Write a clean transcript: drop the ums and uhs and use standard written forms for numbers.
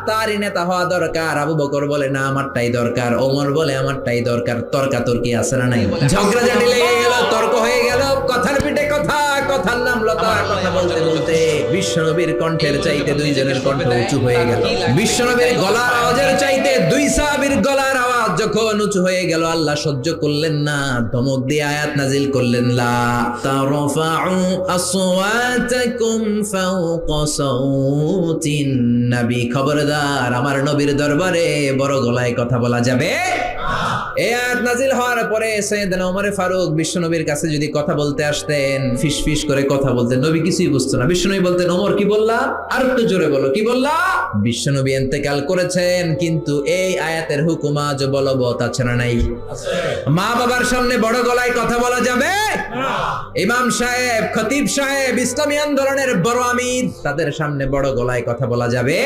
তারই নেতা হওয়া দরকার। আবু বকর বলে না আমারটাই দরকার, ওমর বলে আমারটাই দরকার। তর্কাতর্কি আছে না নাই? ঝগড়াঝাটি লেগে গেল, তর্ক হয়ে গেল, কথার পিঠে কথা, কথার নাম লতা। কথা বলতে বলতে বিশ্বনবীর কণ্ঠের চাইতে দুইজনের কণ্ঠ উঁচু হয়ে গেল। বিশ্বনবীর গলার আওয়াজের চাইতে দুই সাহাবীর গলার আওয়াজ যখন উঁচু হয়ে গেল, আল্লাহ সহ্য করলেন না, ধমক দিয়ে আয়াত নাজিল করলেন, লা তারফাউ আসওয়াতাকুম ফাওকা সাউতিন নবী। খবরদার, আমার নবীর দরবারে বড় গলায় কথা বলা যাবে না। এই আয়াত নাজিল হওয়ার পরে সাইয়েদনা ওমর ফারুক বিশ্বনবীর কাছে যদি কথা বলতে আসতেন, ফিসফিস করে কথা বলতেন, নবী কিছুই বুঝতো না। বিশ্বনবী বলতেন, ওমর কি বললা, আর একটু জোরে বলো, কি বললা? বিশ্বনবী ইন্তেকাল করেছেন, কিন্তু এই আয়াতের হুকুম আজ বলবৎ আছে না নাই? মা বাবার সামনে বড় গলায় কথা বলা যাবে না। ইমাম সাহেব, খতিব সাহেব, ইসলামী আন্দোলনের বড় আমির, তাদের সামনে বড় গলায় কথা বলা যাবে